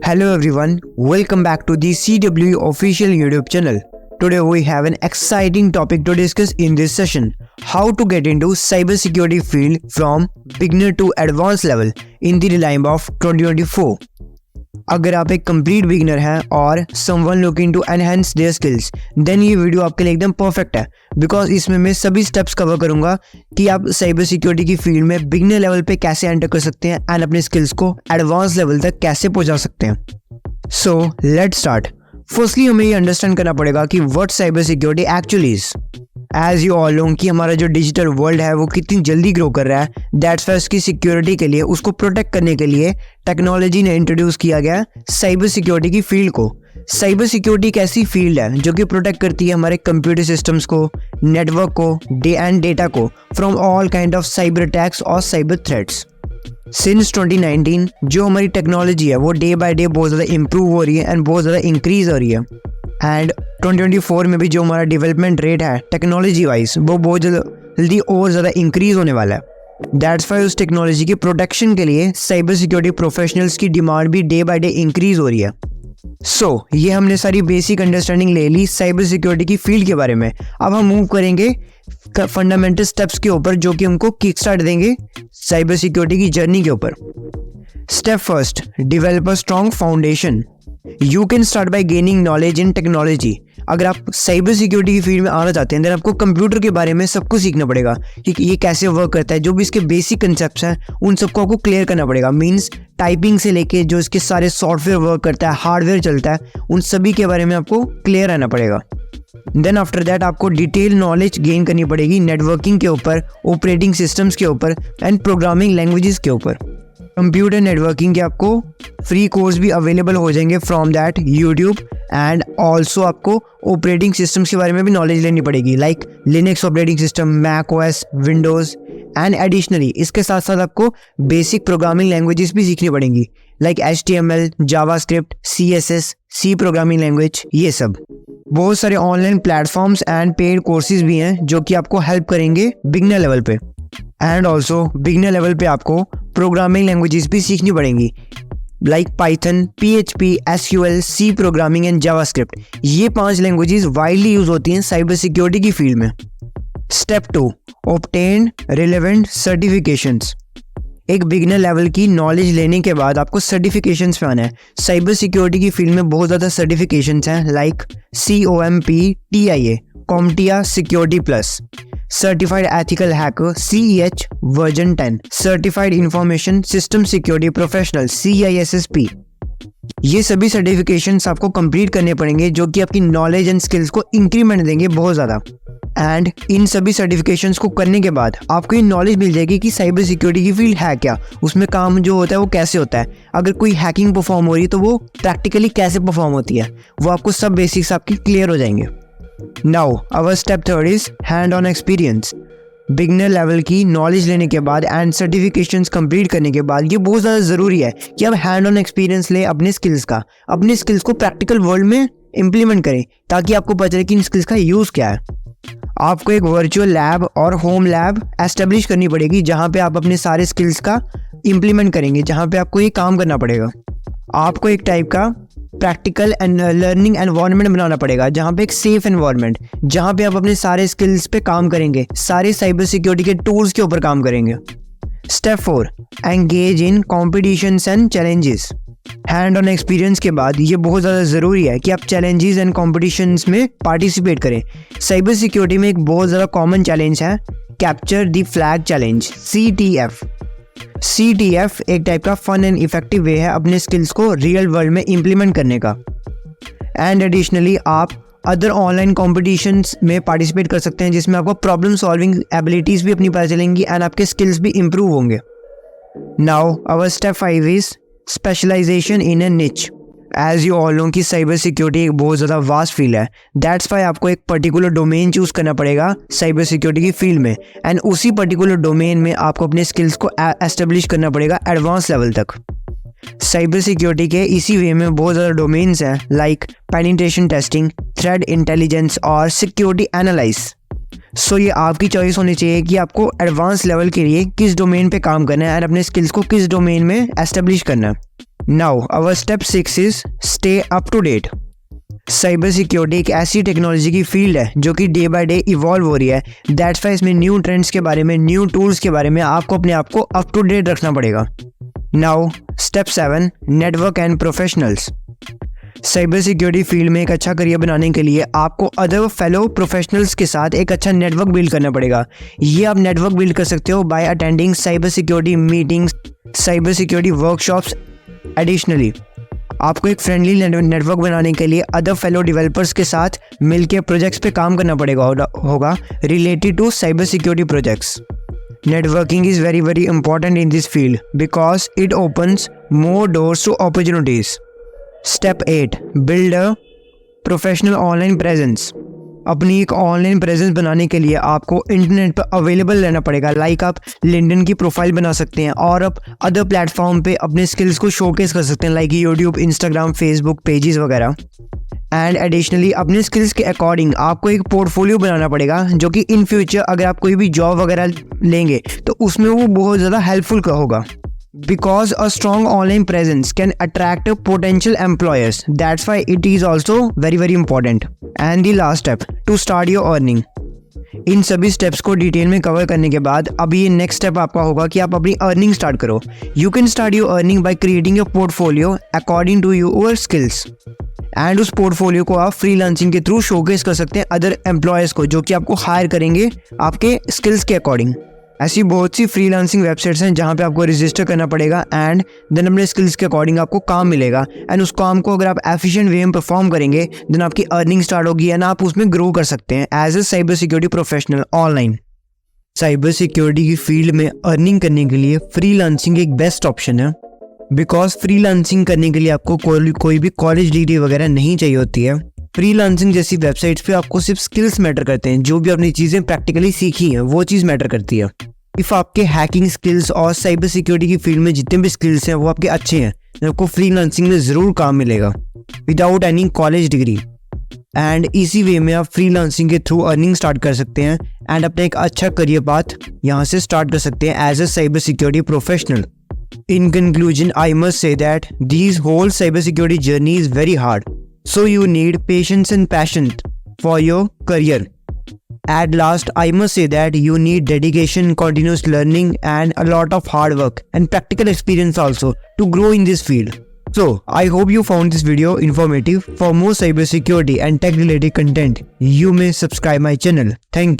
Hello everyone, welcome back to the CW official YouTube channel. Today we have an exciting topic to discuss in this session. How to get into cybersecurity field from beginner to advanced level in the realm of 2024. अगर आप एक complete beginner हैं और someone looking to enhance their skills, then ये video आपके लिए एकदम perfect है बिकॉज इसमें मैं सभी स्टेप्स कवर करूंगा कि आप साइबर सिक्योरिटी की फील्ड में बिगिनर लेवल पे कैसे एंटर कर सकते हैं एंड अपने स्किल्स को एडवांस लेवल तक कैसे पहुंचा सकते हैं. So let's start. फर्स्टली हमें ये अंडरस्टैंड करना पड़ेगा कि what cyber security actually is. As you all know कि हमारा जो डिजिटल वर्ल्ड है वो कितनी जल्दी ग्रो कर रहा है. दैट्स वाई उसकी सिक्योरिटी के लिए, उसको प्रोटेक्ट करने के लिए टेक्नोलॉजी ने इंट्रोड्यूस किया गया साइबर सिक्योरिटी की फील्ड को. साइबर सिक्योरिटी एक ऐसी फील्ड है जो कि प्रोटेक्ट करती है हमारे कंप्यूटर सिस्टम्स को, नेटवर्क को एंड डेटा को from all kind of cyber attacks और साइबर थ्रेट्स. सिंस 2019 जो हमारी टेक्नोलॉजी है वो डे बाय डे बहुत ज़्यादा इंप्रूव हो रही है एंड बहुत ज़्यादा इंक्रीज हो रही है. एंड 2024 में भी जो हमारा डेवलपमेंट रेट है टेक्नोलॉजी वाइज वो बहुत जल्दी और ज़्यादा इंक्रीज होने वाला है. दैट्स वाई उस टेक्नोलॉजी के प्रोटेक्शन के लिए साइबर सिक्योरिटी प्रोफेशनल्स की डिमांड भी डे बाय डे इंक्रीज हो रही है. सो ये हमने सारी बेसिक अंडरस्टैंडिंग ले ली साइबर सिक्योरिटी की फील्ड के बारे में. अब हम मूव करेंगे फंडामेंटल स्टेप्स के ऊपर जो कि हमको किक स्टार्ट देंगे साइबर सिक्योरिटी की जर्नी के ऊपर. Step first, develop a strong foundation. You can start by gaining knowledge in technology. अगर आप साइबर सिक्योरिटी की फील्ड में आना चाहते हैं देन आपको कंप्यूटर के बारे में सब कुछ सीखना पड़ेगा कि ये कैसे वर्क करता है. जो भी इसके बेसिक कंसेप्ट्स हैं उन सबको आपको क्लियर करना पड़ेगा. मींस टाइपिंग से लेके जो इसके सारे सॉफ्टवेयर वर्क करता है, हार्डवेयर चलता है, उन सभी के बारे में आपको क्लियर रहना पड़ेगा. देन आफ्टर दैट आपको डिटेल नॉलेज गेन करनी पड़ेगी नेटवर्किंग के ऊपर, ऑपरेटिंग सिस्टम्स के ऊपर एंड प्रोग्रामिंग लैंग्वेजेस के ऊपर. कंप्यूटर नेटवर्किंग के आपको फ्री कोर्स भी अवेलेबल हो जाएंगे from that YouTube. And also आपको ऑपरेटिंग सिस्टम्स के बारे में भी नॉलेज लेनी पड़ेगी like Linux operating system, Mac OS, Windows. And additionally इसके साथ साथ आपको बेसिक प्रोग्रामिंग लैंग्वेजेस भी सीखनी पड़ेंगी like HTML, JavaScript, CSS, C programming language. ये सब बहुत सारे online platforms and paid courses भी हैं जो कि आपको हेल्प करेंगे बिगिनर लेवल पे. एंड ऑल्सो बिगिनर लेवल पे आपको प्रोग्रामिंग लैंग्वेजेस भी सीखनी पड़ेंगी like Python, PHP, SQL, C programming and JavaScript. ये 5 लैंग्वेजेस वाइडली यूज होती हैं साइबर सिक्योरिटी की फील्ड में. Step 2, obtain relevant certifications. एक बिगिनर लेवल की नॉलेज लेने के बाद आपको सर्टिफिकेशंस पे आना है. साइबर सिक्योरिटी की फील्ड में बहुत ज़्यादा सर्टिफिकेशंस हैं like COMP-TIA, CompTIA Security Plus, Certified Ethical Hacker CEH Version 10, Certified Information System Security Professional CISSP. ये सभी सर्टिफिकेशंस आपको कंप्लीट करने पड़ेंगे जो कि आपकी नॉलेज एंड स्किल्स को इंक्रीमेंट देंगे बहुत ज़्यादा. एंड इन सभी सर्टिफिकेशंस को करने के बाद आपको ये नॉलेज मिल जाएगी कि साइबर सिक्योरिटी की फील्ड है क्या, उसमें काम जो होता है वो कैसे होता है, अगर कोई हैकिंग परफॉर्म हो रही है तो वो प्रैक्टिकली कैसे परफॉर्म होती है, वो आपको सब बेसिक्स आपके क्लियर हो जाएंगे. Now our step 3 is hand on experience. Beginner level की नॉलेज लेने के बाद एंड सर्टिफिकेशंस कंप्लीट करने के बाद ये बहुत ज़्यादा ज़रूरी है कि आप हैंड ऑन एक्सपीरियंस लें अपने स्किल्स को प्रैक्टिकल वर्ल्ड में इम्प्लीमेंट करें ताकि आपको पता चले कि इन स्किल्स का यूज़ क्या है. आपको एक वर्चुअल लैब और होम लैब एस्टेब्लिश करनी पड़ेगी जहाँ पे आप अपने सारे स्किल्स का इम्प्लीमेंट करेंगे, जहाँ पे आपको ये काम करना पड़ेगा. आपको एक टाइप का प्रैक्टिकल एंड लर्निंग एनवायरनमेंट बनाना पड़ेगा जहाँ पे एक सेफ एनवायरनमेंट, जहाँ पे आप अपने सारे स्किल्स पे काम करेंगे, सारे साइबर सिक्योरिटी के टूल्स के ऊपर काम करेंगे. Step 4, engage in competitions and challenges. Hand on experience के बाद ये बहुत ज़्यादा ज़रूरी है कि आप चैलेंजेस एंड कॉम्पिटिशन्स में पार्टिसिपेट करें. साइबर सिक्योरिटी में एक बहुत ज़्यादा कॉमन चैलेंज है capture the flag challenge, CTF. CTF एक टाइप का फन एंड इफेक्टिव वे है अपने स्किल्स को रियल वर्ल्ड में इम्प्लीमेंट करने का. एंड एडिशनली आप अदर ऑनलाइन कॉम्पिटिशन्स में पार्टिसिपेट कर सकते हैं जिसमें आपको प्रॉब्लम सॉल्विंग एबिलिटीज़ भी अपनी पता चलेंगी एंड आपके स्किल्स भी इम्प्रूव होंगे. Now our step 5 is specialisation in a niche. As you all know कि साइबर सिक्योरिटी एक बहुत ज़्यादा वास्ट फील्ड है. दैट्स वाई आपको एक पर्टिकुलर डोमेन चूज़ करना पड़ेगा साइबर सिक्योरिटी की फील्ड में एंड उसी पर्टिकुलर डोमेन में आपको अपने स्किल्स को एस्टेब्लिश करना पड़ेगा एडवांस लेवल तक. साइबर सिक्योरिटी के इसी वे में बहुत ज़्यादा डोमेन्स हैं like penetration testing, threat intelligence और सिक्योरिटी एनालाइज. सो ये आपकी चॉइस होनी चाहिए कि आपको एडवांस लेवल के लिए किस डोमेन पे काम करना है और अपने स्किल्स को किस डोमेन में एस्टेब्लिश करना है. Now our step 6 is stay up to date. Cyber security एक ऐसी टेक्नोलॉजी की फील्ड है जो कि डे बाय डे इवॉल्व हो रही है। दैट्स वाई इसमें न्यू ट्रेंड्स के बारे में, न्यू टूल्स के बारे में आपको अपने आप को अप टू डेट रखना पड़ेगा। Now step 7, network and professionals. Cyber security field में एक अच्छा करियर बनाने के लिए आपको अदर फेलो प्रोफेशनल्स के साथ एक अच्छा नेटवर्क बिल्ड करना पड़ेगा। ये आप नेटवर्क बिल्ड कर सकते हो by attending cyber security meetings, cyber security workshops. Additionally आपको एक फ्रेंडली नेटवर्क बनाने के लिए अदर फेलो डेवलपर्स के साथ मिलकर प्रोजेक्ट्स पे काम करना पड़ेगा होगा related to cyber security projects. Networking is very very important in this field because it opens more doors to opportunities. Step 8, build a professional online presence. अपनी एक ऑनलाइन प्रेजेंस बनाने के लिए आपको इंटरनेट पर अवेलेबल रहना पड़ेगा। लाइक आप लिंक्डइन की प्रोफाइल बना सकते हैं और आप अदर प्लेटफॉर्म पे अपने स्किल्स को शोकेस कर सकते हैं, like YouTube, Instagram, Facebook pages वगैरह। एंड एडिशनली अपने स्किल्स के अकॉर्डिंग आपको एक पोर्टफोलियो बनाना पड़ेगा जो कि इन फ्यूचर अगर आप कोई भी जॉब वगैरह लेंगे तो उसमें वो बहुत ज़्यादा हेल्पफुल होगा। Because a strong online presence can attract potential employers. That's why it is also very very important. And the last step, to start your earning. इन सभी स्टेप्स को डिटेल में कवर करने के बाद अभी ये नेक्स्ट स्टेप आपका होगा कि आप अपनी अर्निंग स्टार्ट करो। You can start your earning by creating your portfolio according to your skills. And उस पोर्टफोलियो को आप फ्रीलांसिंग के थ्रू शोकेस कर सकते हैं अदर एम्प्लॉयर्स को जो कि आपको हायर करेंगे आपके स्किल्स के अकॉर्डिंग। ऐसी बहुत सी फ्रीलांसिंग वेबसाइट्स हैं जहां पे आपको रजिस्टर करना पड़ेगा एंड देन अपने स्किल्स के अकॉर्डिंग आपको काम मिलेगा। एंड उस काम को अगर आप एफिशिएंट वे में परफॉर्म करेंगे देन आपकी अर्निंग स्टार्ट होगी एंड आप उसमें ग्रो कर सकते हैं as a cyber security professional online. Cyber security की फील्ड में अर्निंग करने के लिए फ्रीलांसिंग एक बेस्ट ऑप्शन है बिकॉज फ्रीलांसिंग करने के लिए आपको कोई भी कॉलेज डिग्री वगैरह नहीं चाहिए होती है। फ्रीलांसिंग जैसी वेबसाइट्स पे आपको सिर्फ स्किल्स मैटर करते हैं, जो भी अपनी चीज़ें प्रैक्टिकली सीखी हैं वो चीज़ मैटर करती है। इफ़ आपके हैकिंग स्किल्स और साइबर सिक्योरिटी की फील्ड में जितने भी स्किल्स हैं वो आपके अच्छे हैं तो आपको फ्रीलांसिंग में ज़रूर काम मिलेगा without any college degree. And इसी वे में आप फ्रीलांसिंग के थ्रू अर्निंग स्टार्ट कर सकते हैं एंड अपना एक अच्छा करियर पाथ यहाँ से स्टार्ट कर सकते हैं as a cyber security professional. In conclusion, I must say that this whole cybersecurity journey is very hard. So you need patience and passion for your career. At last, I must say that you need dedication, continuous learning and a lot of hard work and practical experience also to grow in this field. So, I hope you found this video informative. For more cybersecurity and tech related content, you may subscribe my channel. Thank you.